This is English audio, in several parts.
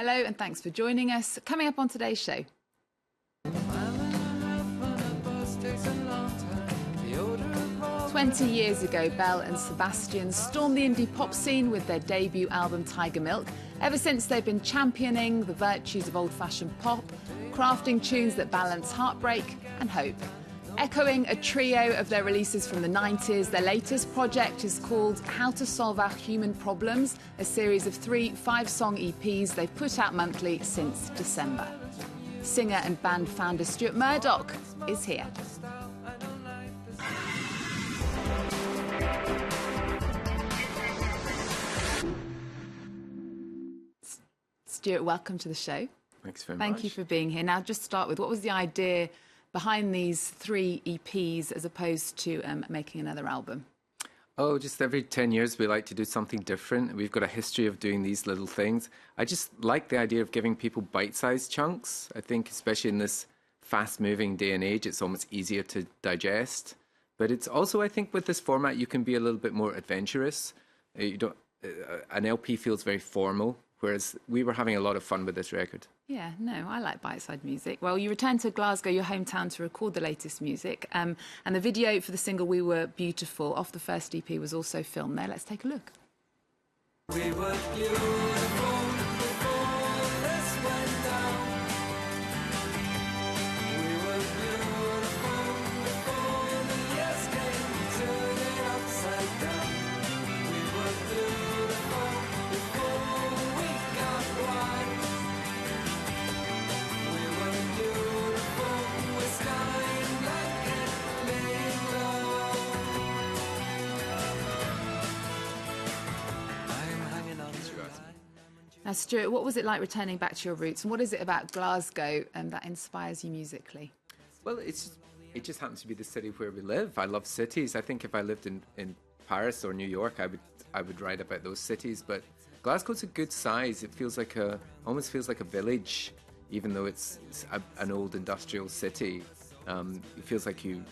Hello and thanks for joining us. Coming up on today's show. 20 years ago, Belle and Sebastian stormed the indie pop scene with their debut album Tiger Milk. Ever since, they've been championing the virtues of old-fashioned pop, crafting tunes that balance heartbreak and hope. Echoing a trio of their releases from the 90s, their latest project is called How to Solve Our Human Problems, a series of 3 5-song EPs they've put out monthly since December. Singer and band founder Stuart Murdoch is here. Stuart, welcome to the show. Thanks very much. Thank you for being here. Now, just start with, what was the idea behind these 3 EPs as opposed to making another album? Oh, just every 10 years we like to do something different. We've got a history of doing these little things. I just like the idea of giving people bite-sized chunks. I think especially in this fast-moving day and age, it's almost easier to digest. But it's also, I think, with this format, you can be a little bit more adventurous. An LP feels very formal, whereas we were having a lot of fun with this record. Yeah, no, I like bite-sized music. Well, you returned to Glasgow, your hometown, to record the latest music. And the video for the single We Were Beautiful off the first EP was also filmed there. Let's take a look. We were beautiful before this went down. We were beautiful before the years came to turn it upside down. We were beautiful before we got wise. We were beautiful, we're skying like it laying low. I'm hanging on to Now, Stuart, what was it like returning back to your roots, and what is it about Glasgow that inspires you musically? Well, it just happens to be the city where we live. I love cities. I think if I lived in Paris or New York, I would write about those cities. But Glasgow's a good size. It feels like almost feels like a village, even though it's an old industrial city. It feels like you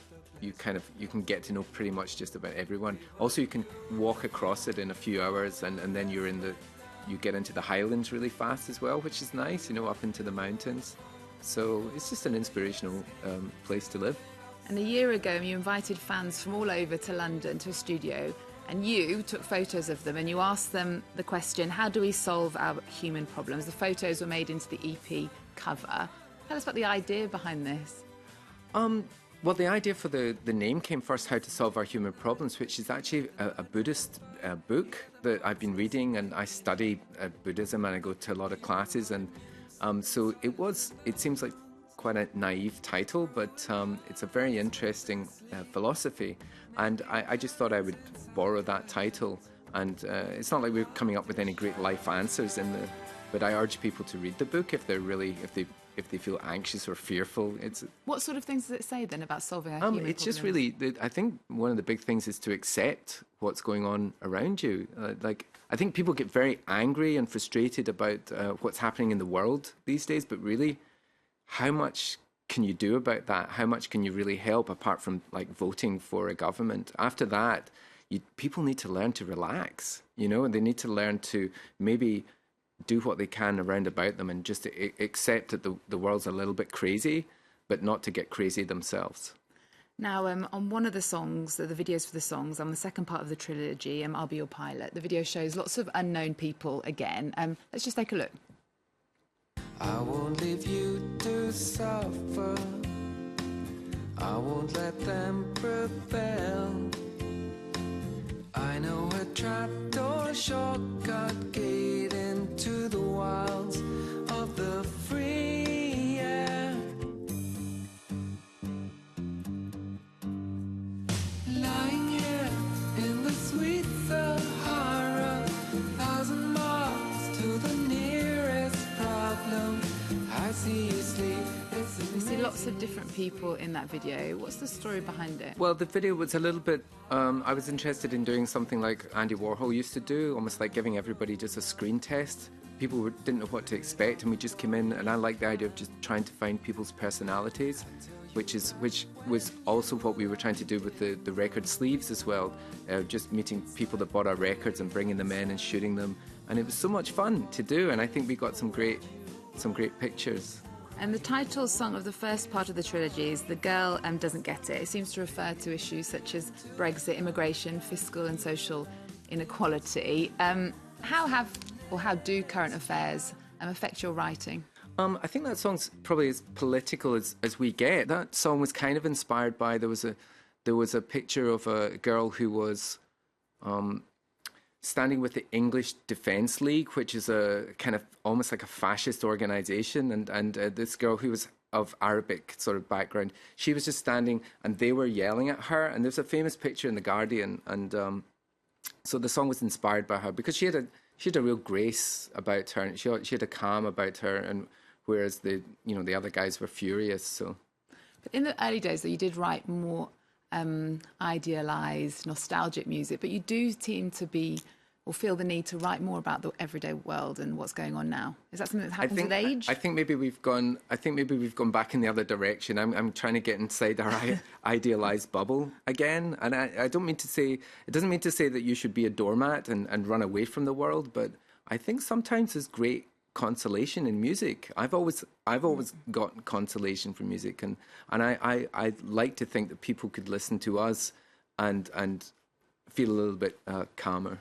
can get to know pretty much just about everyone. Also, you can walk across it in a few hours, and then you get into the Highlands really fast as well, which is nice, up into the mountains. So it's just an inspirational place to live. And a year ago, you invited fans from all over to London to a studio, and you took photos of them and you asked them the question, how do we solve our human problems? The photos were made into the EP cover. Tell us about the idea behind this. Well, the idea for the name came first, How to Solve Our Human Problems, which is actually a Buddhist book that I've been reading, and I study Buddhism and I go to a lot of classes, and so it seems like quite a naive title, but it's a very interesting philosophy, and I just thought I would borrow that title. And it's not like we're coming up with any great life answers but I urge people to read the book if they feel anxious or fearful. What sort of things does it say then about solving our human problems? It's just really, I think one of the big things is to accept what's going on around you. I think people get very angry and frustrated about what's happening in the world these days, but really, how much can you do about that? How much can you really help apart from voting for a government? After that, people need to learn to relax, and they need to learn to maybe do what they can around about them and just accept that the world's a little bit crazy, but not to get crazy themselves. Now, on one of the songs, the videos for the songs, on the second part of the trilogy, I'll Be Your Pilot, the video shows lots of unknown people again. Let's just take a look. I won't leave you to suffer. I won't let them prevail. I know a trapdoor, shortcut gate into the wilds of the free air. Lying here in the sweet Sahara, 1,000 miles to the nearest problem. I see you sleep. We see lots of different people in that video. What's the story behind it? Well, the video was a little bit... I was interested in doing something like Andy Warhol used to do, almost like giving everybody just a screen test. People didn't know what to expect, and we just came in, and I liked the idea of just trying to find people's personalities, which was also what we were trying to do with the record sleeves as well, just meeting people that bought our records and bringing them in and shooting them, and it was so much fun to do. And I think we got some great pictures. And the title song of the first part of the trilogy is The Girl Doesn't Get It. It seems to refer to issues such as Brexit, immigration, fiscal and social inequality. How do current affairs affect your writing? I think that song's probably as political as we get. That song was kind of inspired by, there was a picture of a girl who was standing with the English Defence League, which is a kind of almost like a fascist organisation, and this girl who was of Arabic sort of background, she was just standing and they were yelling at her, and there's a famous picture in The Guardian, and so the song was inspired by her because she had a real grace about her, and she had a calm about her, and whereas the other guys were furious. So, but in the early days, though, you did write more idealised, nostalgic music, but you do seem to be or feel the need to write more about the everyday world and what's going on now. Is that something that happens with age? I think maybe we've gone back in the other direction. I'm trying to get inside our idealized bubble again, and I don't mean to say, it doesn't mean to say that you should be a doormat and run away from the world, but I think sometimes there's great consolation in music. I've always gotten consolation from music, and I like to think that people could listen to us and feel a little bit calmer.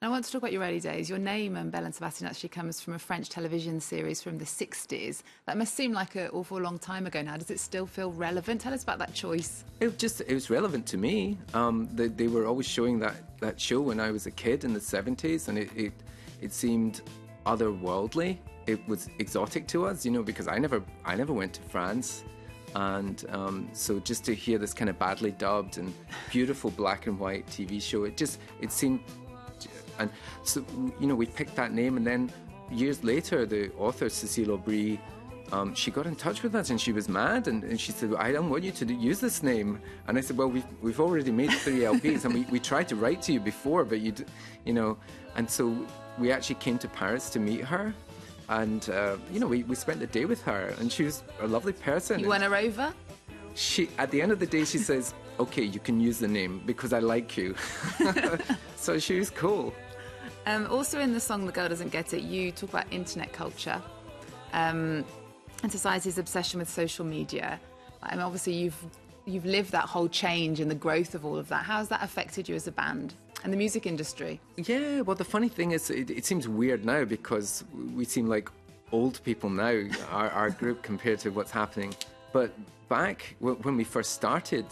I want to talk about your early days. Your name, Belle and Sebastian, actually comes from a French television series from the 60s. That must seem like an awful long time ago now. Does it still feel relevant? Tell us about that choice. It was relevant to me. They were always showing that show when I was a kid in the 70s, and it seemed otherworldly. It was exotic to us, because I never went to France. And so just to hear this kind of badly dubbed and beautiful black and white TV show, it seemed... And so, we picked that name, and then years later, the author, Cécile Aubry, she got in touch with us, and she was mad, and she said, I don't want you to use this name. And I said, well, we've already made 3 LPs, and we tried to write to you before, but and so we actually came to Paris to meet her, and, we spent the day with her, and she was a lovely person. You won her over? At the end of the day, she says, okay, you can use the name because I like you. So she was cool. Also in the song The Girl Doesn't Get It, you talk about internet culture and society's obsession with social media. And obviously you've lived that whole change and the growth of all of that. How has that affected you as a band and the music industry? Yeah, well, the funny thing is it seems weird now because we seem like old people now, our group, compared to what's happening. But back when we first started,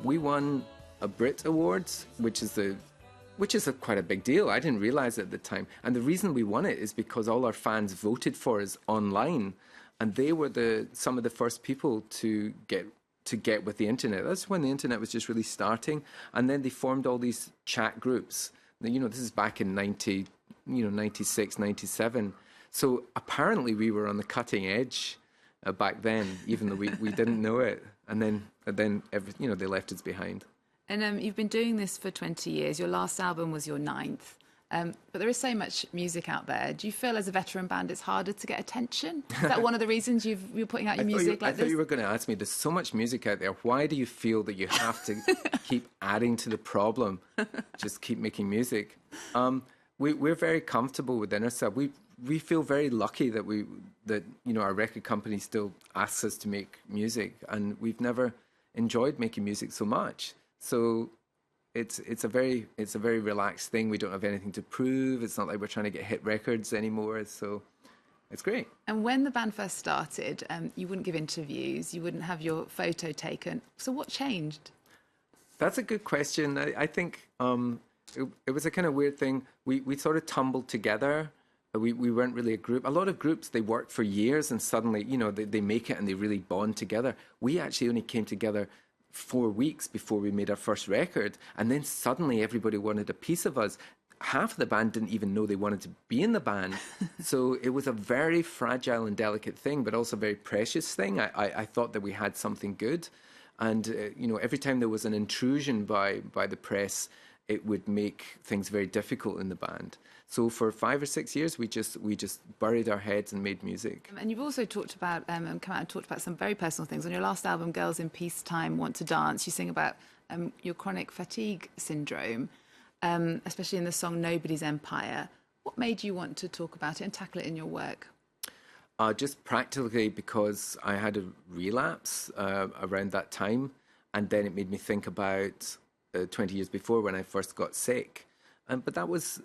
we won a Brit Awards, which is quite a big deal. I didn't realize it at the time. And the reason we won it is because all our fans voted for us online, and they were some of the first people to get with the internet. That's when the internet was just really starting. And then they formed all these chat groups. This is back in 96, 97. So apparently we were on the cutting edge back then, even though we didn't know it. And then they left us behind. And you've been doing this for 20 years. Your last album was your 9th. But there is so much music out there. Do you feel as a veteran band it's harder to get attention? Is that one of the reasons you're putting out your music like this? I thought you were going to ask me, there's so much music out there. Why do you feel that you have to keep adding to the problem? Just keep making music. We're very comfortable within ourselves. We feel very lucky that our record company still asks us to make music, and we've never enjoyed making music so much. So it's a very relaxed thing. We don't have anything to prove. It's not like we're trying to get hit records anymore. So it's great. And when the band first started, you wouldn't give interviews, you wouldn't have your photo taken. So what changed? That's a good question. I think it was a kind of weird thing. We sort of tumbled together. We weren't really a group. A lot of groups, they work for years and suddenly, they make it and they really bond together. We actually only came together 4 weeks before we made our first record, and then suddenly everybody wanted a piece of us. Half of the band didn't even know they wanted to be in the band. So it was a very fragile and delicate thing, but also a very precious thing. I thought that we had something good. And, every time there was an intrusion by the press, it would make things very difficult in the band. So for 5 or 6 years, we just buried our heads and made music. And you've also talked about and come out and talked about some very personal things. On your last album, Girls in Peacetime Want to Dance, you sing about your chronic fatigue syndrome, especially in the song Nobody's Empire. What made you want to talk about it and tackle it in your work? Just practically because I had a relapse around that time, and then it made me think about 20 years before when I first got sick. But that was,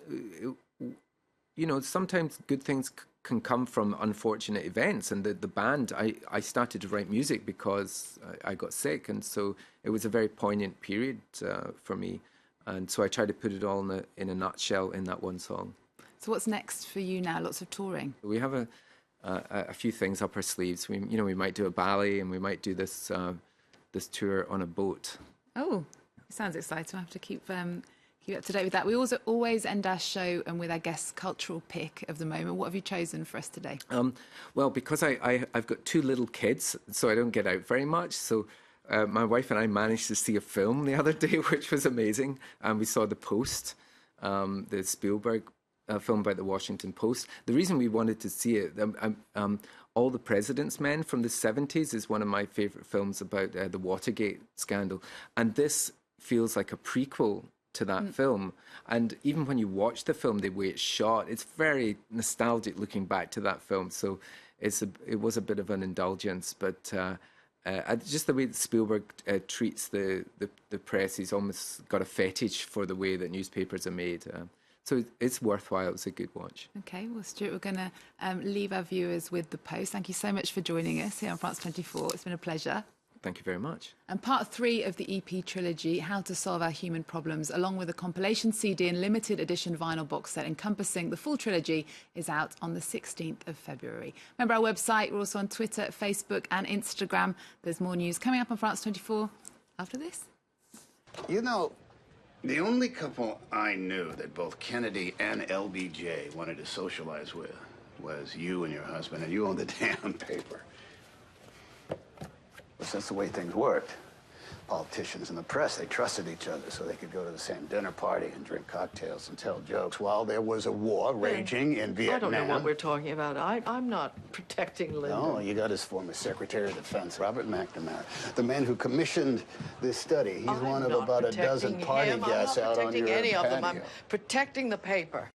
sometimes good things can come from unfortunate events. And the band, I started to write music because I got sick, and so it was a very poignant period for me. And so I tried to put it all in a nutshell in that one song. So what's next for you now? Lots of touring. We have a few things up our sleeves. We might do a ballet, and we might do this tour on a boat. Oh, sounds exciting. I have to keep up to date with that. We also always end our show and with our guest's cultural pick of the moment. What have you chosen for us today? Well, because I've got 2 little kids, so I don't get out very much. So my wife and I managed to see a film the other day, which was amazing. And we saw The Post, the Spielberg film by the Washington Post. The reason we wanted to see it, All the President's Men from the 70s is one of my favourite films about the Watergate scandal. And this feels like a prequel to that film. And even when you watch the film, the way it's shot, it's very nostalgic looking back to that film. So it was a bit of an indulgence. But just the way that Spielberg treats the press, he's almost got a fetish for the way that newspapers are made. So it's worthwhile. It was a good watch. Okay, well, Stuart, we're going to leave our viewers with The Post. Thank you so much for joining us here on France 24. It's been a pleasure. Thank you very much. And part 3 of the EP trilogy, How to Solve Our Human Problems, along with a compilation CD and limited edition vinyl box set encompassing the full trilogy, is out on the 16th of February. Remember our website. We're also on Twitter, Facebook and Instagram. There's more news coming up on France 24 after this. You know, the only couple I knew that both Kennedy and LBJ wanted to socialize with was you and your husband, and you owned the damn paper. But that's the way things worked. Politicians and the press, they trusted each other so they could go to the same dinner party and drink cocktails and tell jokes while there was a war raging in Vietnam. I don't know what we're talking about. I'm not protecting Lyndon. No, you got his former Secretary of Defense, Robert McNamara, the man who commissioned this study. He's one of about a dozen party guests out on your patio. I'm not protecting any of them. I'm protecting the paper.